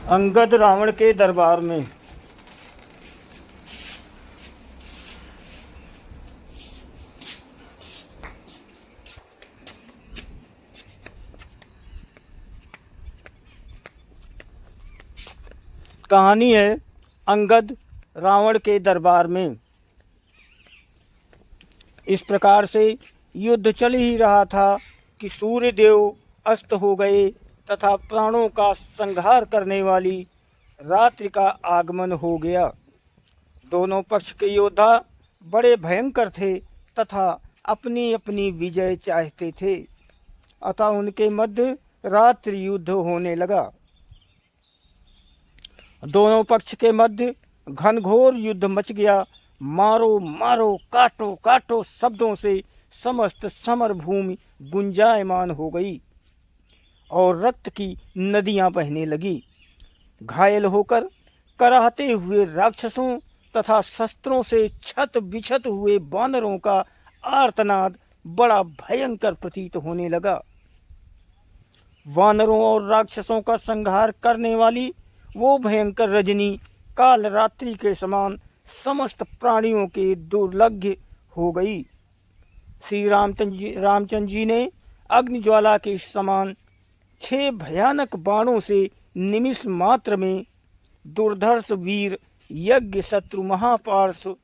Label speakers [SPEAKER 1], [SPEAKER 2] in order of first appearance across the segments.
[SPEAKER 1] अंगद रावण के दरबार में। कहानी है अंगद रावण के दरबार में। इस प्रकार से युद्ध चल ही रहा था कि सूर्य देव अस्त हो गए तथा प्राणों का संहार करने वाली रात्रि का आगमन हो गया। दोनों पक्ष के योद्धा बड़े भयंकर थे तथा अपनी अपनी विजय चाहते थे, अतः उनके मध्य रात्रि युद्ध होने लगा। दोनों पक्ष के मध्य घनघोर युद्ध मच गया। मारो मारो, काटो काटो शब्दों से समस्त समर भूमि गुंजायमान हो गई और रक्त की नदियां बहने लगी। घायल होकर कराहते हुए राक्षसों तथा शस्त्रों से छत बिछत हुए बानरों का आर्तनाद बड़ा भयंकर प्रतीत होने लगा। वानरों और राक्षसों का संहार करने वाली वो भयंकर रजनी काल रात्रि के समान समस्त प्राणियों के दुर्लभ्य हो गई। श्री रामचंद्र जी ने अग्निज्वाला के समान 6 भयानक बाणों से निमिष मात्र में दुर्धर्ष वीर यज्ञ शत्रु महापार्श्व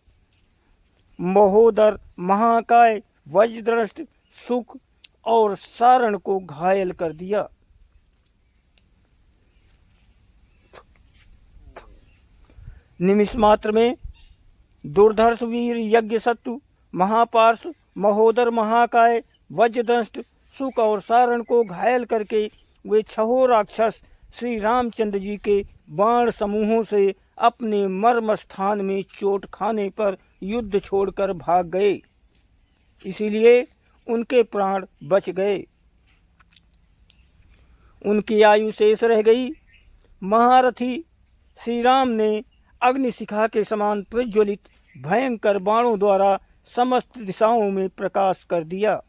[SPEAKER 1] महोदर महाकाय वज्रदृष्ट सुख और सारण को घायल कर दिया। निमिष मात्र में दुर्धर्ष वीर यज्ञ शत्रु महापार्श्व महोदर महाकाय वज्रदंष्ट सुख और सारण को घायल करके वे 6 राक्षस श्री रामचंद्र जी के बाण समूहों से अपने मर्म स्थान में चोट खाने पर युद्ध छोड़कर भाग गए, इसीलिए उनके प्राण बच गए। उनकी आयु शेष रह गई। महारथी श्री राम ने अग्निशिखा के समान प्रज्वलित भयंकर बाणों द्वारा समस्त दिशाओं में प्रकाश कर दिया।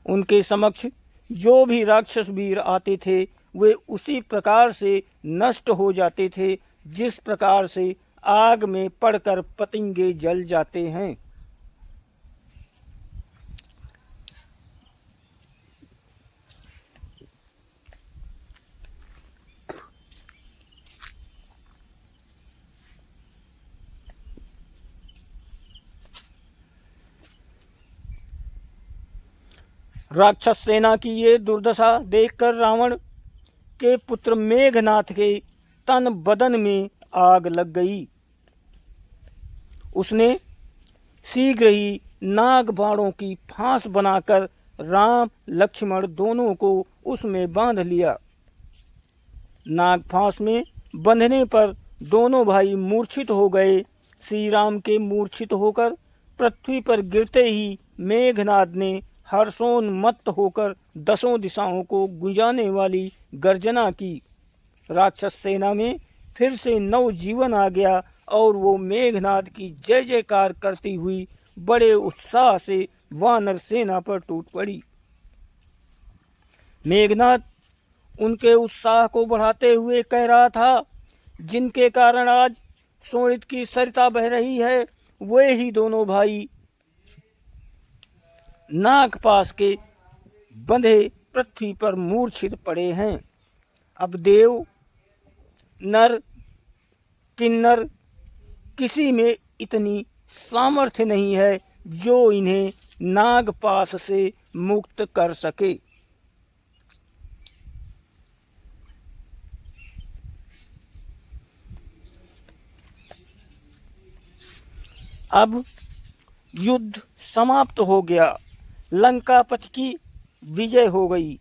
[SPEAKER 1] उनके समक्ष जो भी राक्षस वीर आते थे वे उसी प्रकार से नष्ट हो जाते थे जिस प्रकार से आग में पड़कर पतंगे जल जाते हैं। राक्षस सेना की ये दुर्दशा देखकर रावण के पुत्र मेघनाथ के तन बदन में आग लग गई। उसने शीघ्र ही नाग बाणों की फांस बनाकर राम लक्ष्मण दोनों को उसमें बांध लिया। नाग फांस में बंधने पर दोनों भाई मूर्छित हो गए। श्री राम के मूर्छित होकर पृथ्वी पर गिरते ही मेघनाद ने हर्षोन्मत्त होकर 10 दिशाओं को गुंजाने वाली गर्जना की। राक्षस सेना में फिर से नव जीवन आ गया और वो मेघनाद की जय जयकार करती हुई बड़े उत्साह से वानर सेना पर टूट पड़ी। मेघनाद उनके उत्साह को बढ़ाते हुए कह रहा था, जिनके कारण आज शोणित की सरिता बह रही है वे ही दोनों भाई नागपाश के बंधे पृथ्वी पर मूर्छित पड़े हैं। अब देव नर किन्नर किसी में इतनी सामर्थ्य नहीं है जो इन्हें नागपाश से मुक्त कर सके। अब युद्ध समाप्त हो गया। लंकापति की विजय हो गई।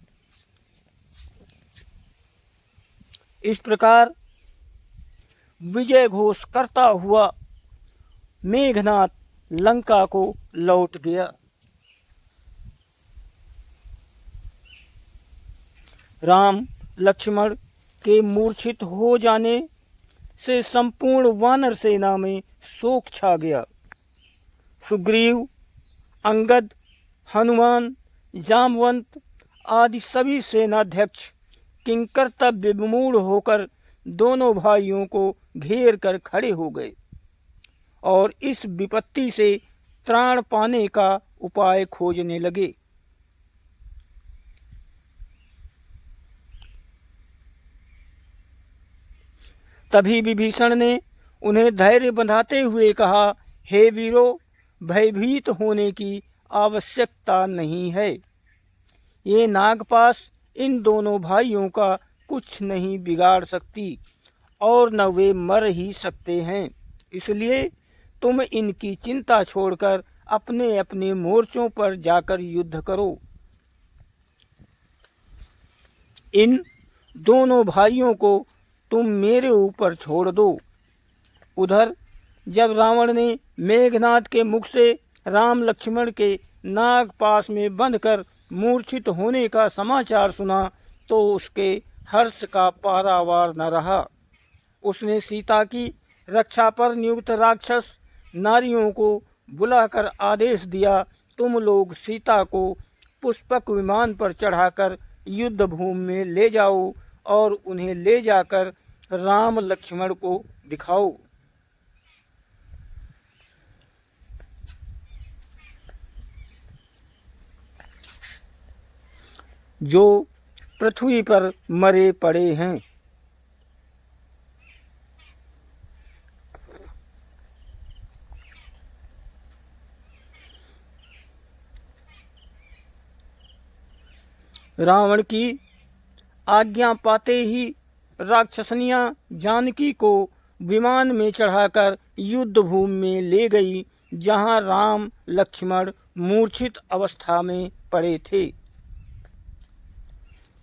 [SPEAKER 1] इस प्रकार विजय घोष करता हुआ मेघनाथ लंका को लौट गया। राम लक्ष्मण के मूर्छित हो जाने से संपूर्ण वानर सेना में शोक छा गया। सुग्रीव, अंगद, हनुमान, जामवंत आदि सभी सेनाध्यक्ष किंकर्तव्य विमूढ़ होकर दोनों भाइयों को घेर कर खड़े हो गए और इस विपत्ति से त्राण पाने का उपाय खोजने लगे। तभी विभीषण ने उन्हें धैर्य बंधाते हुए कहा, हे वीरों, भयभीत होने की आवश्यकता नहीं है। ये नागपाश इन दोनों भाइयों का कुछ नहीं बिगाड़ सकती और न वे मर ही सकते हैं। इसलिए तुम इनकी चिंता छोड़कर अपने अपने मोर्चों पर जाकर युद्ध करो। इन दोनों भाइयों को तुम मेरे ऊपर छोड़ दो। उधर जब रावण ने मेघनाद के मुख से राम लक्ष्मण के नागपाश में बंधकर मूर्छित होने का समाचार सुना तो उसके हर्ष का पारावार न रहा। उसने सीता की रक्षा पर नियुक्त राक्षस नारियों को बुलाकर आदेश दिया, तुम लोग सीता को पुष्पक विमान पर चढ़ाकर युद्ध भूमि में ले जाओ और उन्हें ले जाकर राम लक्ष्मण को दिखाओ। जो पृथ्वी पर मरे पड़े हैं। रावण की आज्ञा पाते ही राक्षसनियां जानकी को विमान में चढ़ाकर युद्ध भूमि में ले गई, जहां राम लक्ष्मण मूर्छित अवस्था में पड़े थे।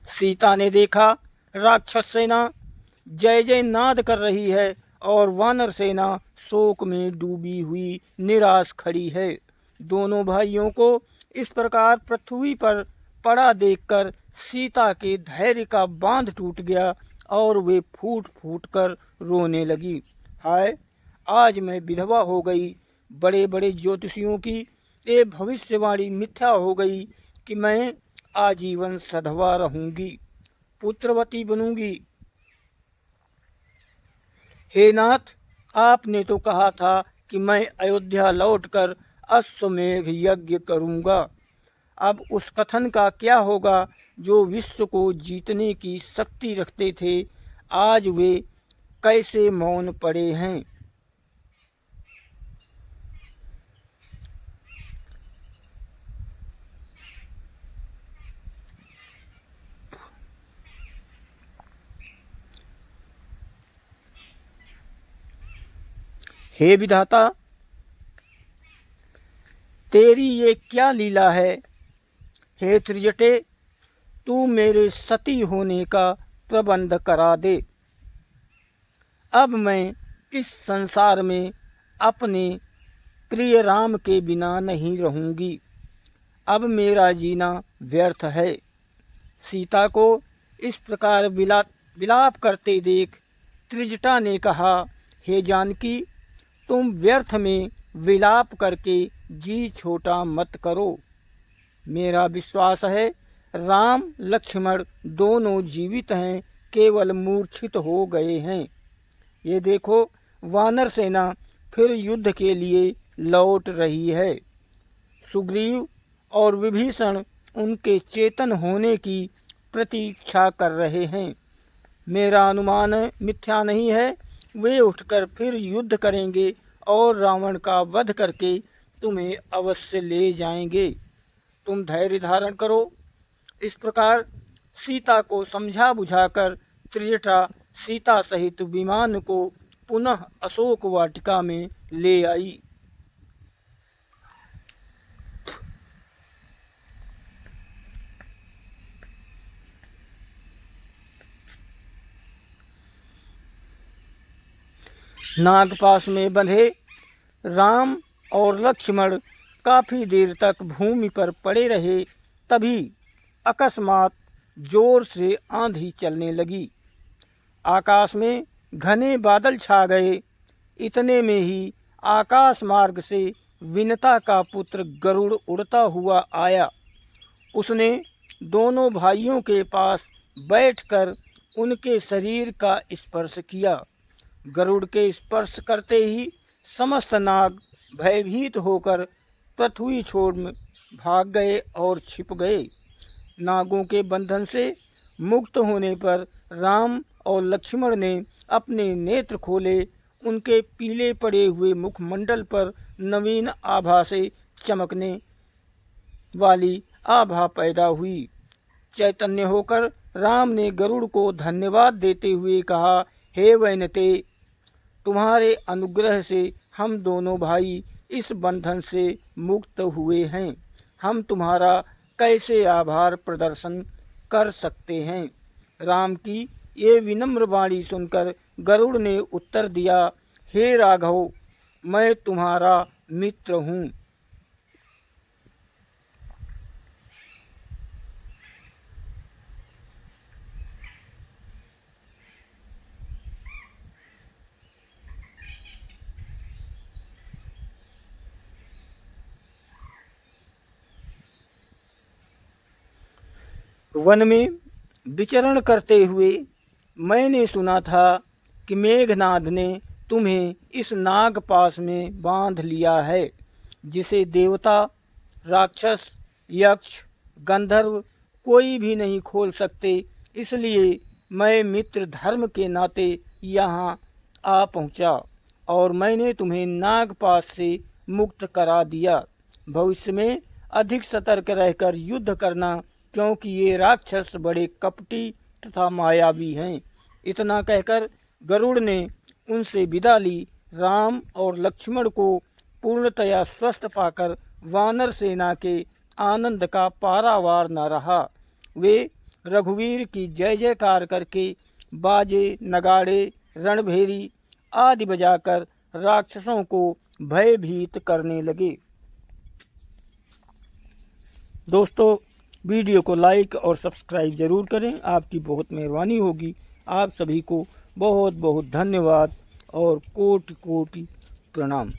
[SPEAKER 1] सीता ने देखा राक्षस सेना जय जय नाद कर रही है और वानर सेना शोक में डूबी हुई निराश खड़ी है। दोनों भाइयों को इस प्रकार पृथ्वी पर पड़ा देखकर सीता के धैर्य का बांध टूट गया और वे फूट फूट कर रोने लगी। हाय, आज मैं विधवा हो गई। बड़े बड़े ज्योतिषियों की ये भविष्यवाणी मिथ्या हो गई कि मैं आजीवन सधवा रहूंगी, पुत्रवती बनूंगी। हे नाथ, आपने तो कहा था कि मैं अयोध्या लौटकर अश्वमेघ यज्ञ करूंगा। अब उस कथन का क्या होगा जो विश्व को जीतने की शक्ति रखते थे, आज वे कैसे मौन पड़े हैं। हे विधाता, तेरी ये क्या लीला है। हे त्रिजटे, तू मेरे सती होने का प्रबंध करा दे। अब मैं इस संसार में अपने प्रिय राम के बिना नहीं रहूंगी। अब मेरा जीना व्यर्थ है। सीता को इस प्रकार विलाप करते देख त्रिजटा ने कहा, हे जानकी, तुम व्यर्थ में विलाप करके जी छोटा मत करो। मेरा विश्वास है राम लक्ष्मण दोनों जीवित हैं, केवल मूर्छित हो गए हैं। ये देखो, वानर सेना फिर युद्ध के लिए लौट रही है। सुग्रीव और विभीषण उनके चेतन होने की प्रतीक्षा कर रहे हैं। मेरा अनुमान मिथ्या नहीं है, वे उठकर फिर युद्ध करेंगे और रावण का वध करके तुम्हें अवश्य ले जाएंगे। तुम धैर्य धारण करो। इस प्रकार सीता को समझा बुझाकर त्रिजटा सीता सहित विमान को पुनः अशोक वाटिका में ले आई। नागपाश में बंधे राम और लक्ष्मण काफी देर तक भूमि पर पड़े रहे। तभी अकस्मात जोर से आंधी चलने लगी। आकाश में घने बादल छा गए। इतने में ही आकाश मार्ग से विनता का पुत्र गरुड़ उड़ता हुआ आया। उसने दोनों भाइयों के पास बैठकर उनके शरीर का स्पर्श किया। गरुड़ के स्पर्श करते ही समस्त नाग भयभीत होकर पृथ्वी छोड़ भाग गए और छिप गए। नागों के बंधन से मुक्त होने पर राम और लक्ष्मण ने अपने नेत्र खोले। उनके पीले पड़े हुए मुखमंडल पर नवीन आभा से चमकने वाली आभा पैदा हुई। चैतन्य होकर राम ने गरुड़ को धन्यवाद देते हुए कहा, हे वैनते, तुम्हारे अनुग्रह से हम दोनों भाई इस बंधन से मुक्त हुए हैं। हम तुम्हारा कैसे आभार प्रदर्शन कर सकते हैं। राम की ये विनम्र वाणी सुनकर गरुड़ ने उत्तर दिया, हे राघव, मैं तुम्हारा मित्र हूँ। वन में विचरण करते हुए मैंने सुना था कि मेघनाद ने तुम्हें इस नागपाश में बांध लिया है, जिसे देवता, राक्षस, यक्ष, गंधर्व कोई भी नहीं खोल सकते। इसलिए मैं मित्र धर्म के नाते यहाँ आ पहुँचा और मैंने तुम्हें नागपाश से मुक्त करा दिया। भविष्य में अधिक सतर्क रहकर युद्ध करना, क्योंकि ये राक्षस बड़े कपटी तथा मायावी हैं। इतना कहकर गरुड़ ने उनसे विदा ली। राम और लक्ष्मण को पूर्णतया स्वस्थ पाकर वानर सेना के आनंद का पारावार न रहा। वे रघुवीर की जय जयकार करके बाजे, नगाड़े, रणभेरी आदि बजाकर राक्षसों को भयभीत करने लगे। दोस्तों, वीडियो को लाइक और सब्सक्राइब ज़रूर करें, आपकी बहुत मेहरबानी होगी। आप सभी को बहुत बहुत धन्यवाद और कोटि कोटि प्रणाम।